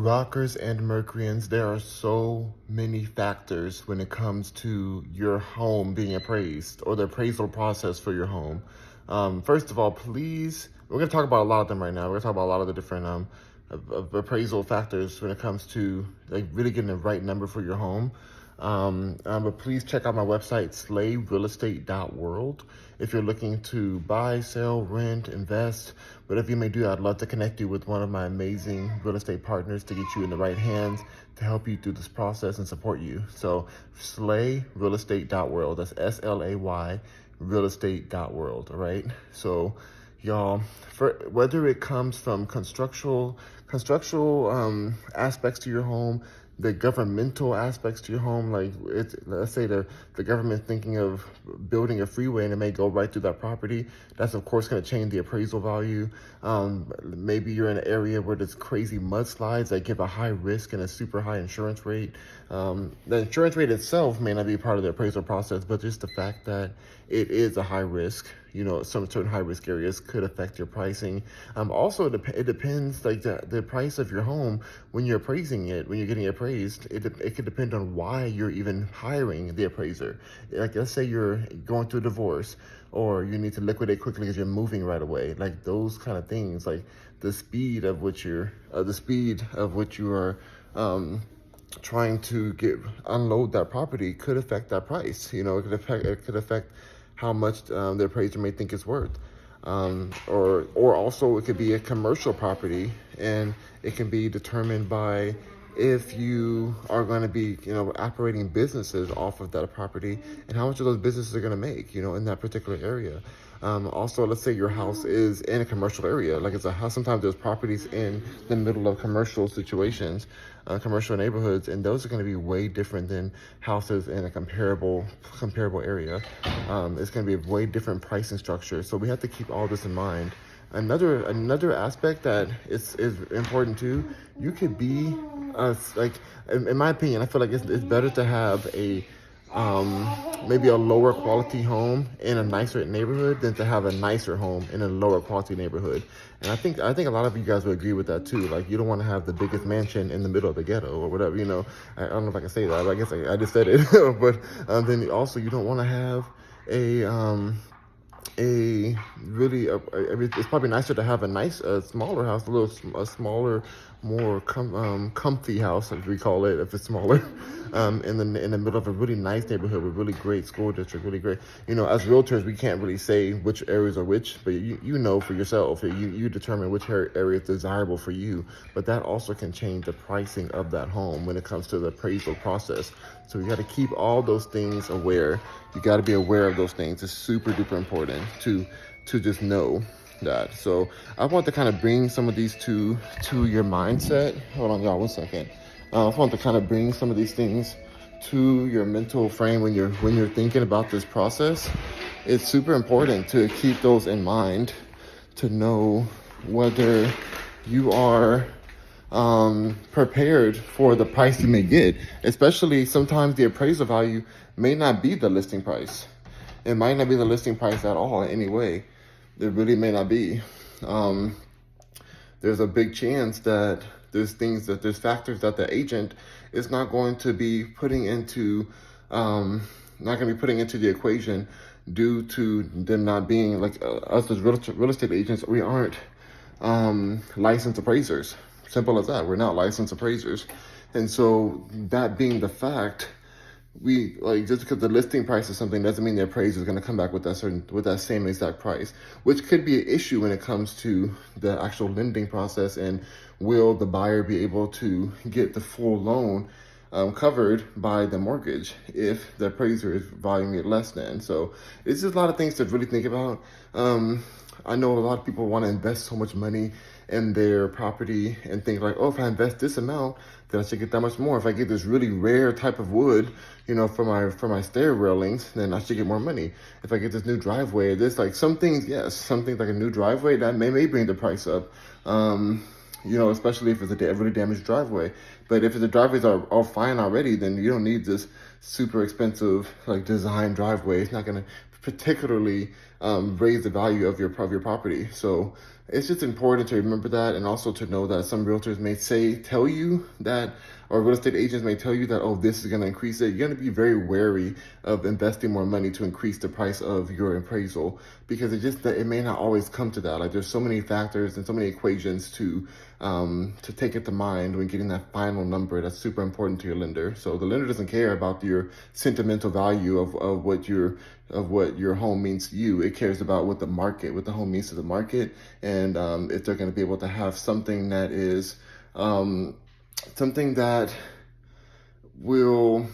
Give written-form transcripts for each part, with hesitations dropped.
Rockers and Mercuryans, there are so many factors when it comes to your home being appraised or the appraisal process for your home. First of all, please, we're going to talk about a lot of them right now. We're going to talk about a lot of the different of appraisal factors when it comes to like really getting the right number for your home. But please check out my website, SlayRealEstate.world. If you're looking to buy, sell, rent, invest, whatever you may do, I'd love to connect you with one of my amazing real estate partners to get you in the right hands to help you through this process and support you. So SlayRealEstate.world, that's SLAY, realestate.world, all right? So y'all, for whether it comes from constructional aspects to your home, the governmental aspects to your home, like let's say the government thinking of building a freeway and it may go right through that property, that's of course going to change the appraisal value. Maybe you're in an area where there's crazy mudslides that give a high risk and a super high insurance rate. The insurance rate itself may not be part of the appraisal process, but just the fact that it is a high risk, some certain high risk areas could affect your pricing. Also, it depends, like the price of your home when you're appraising it, when you're getting appraised, it could depend on why you're even hiring the appraiser. Like let's say you're going through a divorce or you need to liquidate quickly because you're moving right away. Like those kind of things, like the speed of which you are trying to unload that property could affect that price. It could affect how much the appraiser may think it's worth. Or also it could be a commercial property and it can be determined by if you are going to be, operating businesses off of that property and how much of those businesses are going to make, in that particular area. Also, let's say your house is in a commercial area, like it's a house. Sometimes there's properties in the middle of commercial situations, commercial neighborhoods, and those are going to be way different than houses in a comparable area. It's going to be a way different pricing structure. So we have to keep all this in mind. Another aspect that is important too, you could be, like, in my opinion, I feel like it's better to have maybe a lower quality home in a nicer neighborhood than to have a nicer home in a lower quality neighborhood. And I think a lot of you guys would agree with that too. Like, you don't want to have the biggest mansion in the middle of the ghetto or whatever, I don't know if I can say that, but I guess I just said it. But then also you don't want to have it's probably nicer to have a smaller house, a smaller, more comfy house, as we call it, if it's smaller, in the middle of a really nice neighborhood with really great school district, really great. As realtors, we can't really say which areas are which, but you know for yourself, you determine which area is desirable for you. But that also can change the pricing of that home when it comes to the appraisal process. So you got to keep all those things aware. You got to be aware of those things. It's super duper important to just know that. So I want to kind of bring some of these to your mindset. Hold on, y'all, 1 second. I want to kind of bring some of these things to your mental frame when you're thinking about this process. It's super important to keep those in mind, to know whether you are prepared for the price you may get. Especially sometimes the appraisal value may not be the listing price. It might not be the listing price at all in any way. It really may not be. There's a big chance that there's factors that the agent is not going to be putting into the equation due to them not being, like, us as real estate agents. We aren't licensed appraisers. Simple as that. We're not licensed appraisers. And so that being the fact, just because the listing price is something doesn't mean the appraiser is going to come back with that same exact price, which could be an issue when it comes to the actual lending process. And will the buyer be able to get the full loan covered by the mortgage if the appraiser is valuing it less than? So it's just a lot of things to really think about. I know a lot of people want to invest so much money in their property and think like, oh, if I invest this amount, then I should get that much more. If I get this really rare type of wood, for my stair railings, then I should get more money. If I get this new driveway, some things like a new driveway, that may bring the price up. Especially if it's a really damaged driveway. But if the driveways are all fine already, then you don't need this super expensive, like, design driveway. It's not going to particularly raise the value of your property. So it's just important to remember that, and also to know that some realtors may tell you that, or real estate agents may tell you that, oh, this is going to increase it. You're going to be very wary of investing more money to increase the price of your appraisal, because it may not always come to that. Like, there's so many factors and so many equations to take into mind when getting that final number that's super important to your lender. So the lender doesn't care about your sentimental value of what your home means to you. It cares about what the home means to the market, and if they're going to be able to have something that is something that will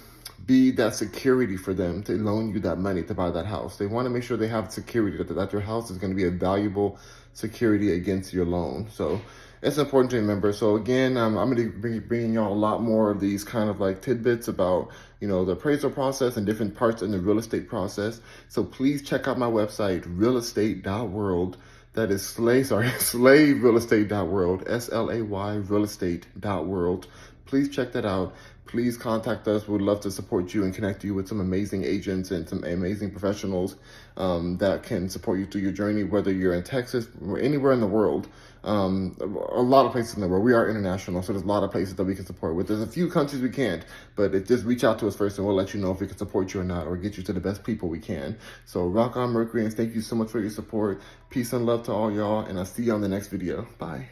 be that security for them to loan you that money to buy that house. They want to make sure they have security, that your house is going to be a valuable security against your loan. So it's important to remember. So again, I'm going to be bringing y'all a lot more of these kind of like tidbits about, the appraisal process and different parts in the real estate process. So please check out my website, SlayRealEstate.world. That is SlayRealEstate.world, SLAY realestate.world. Please check that out. Please contact us. We'd love to support you and connect you with some amazing agents and some amazing professionals that can support you through your journey, whether you're in Texas or anywhere in the world. A lot of places in the world. We are international, so there's a lot of places that we can support with. There's a few countries we can't, but just reach out to us first and we'll let you know if we can support you or not, or get you to the best people we can. So Rock Mercury, and thank you so much for your support. Peace and love to all y'all, and I'll see you on the next video. Bye.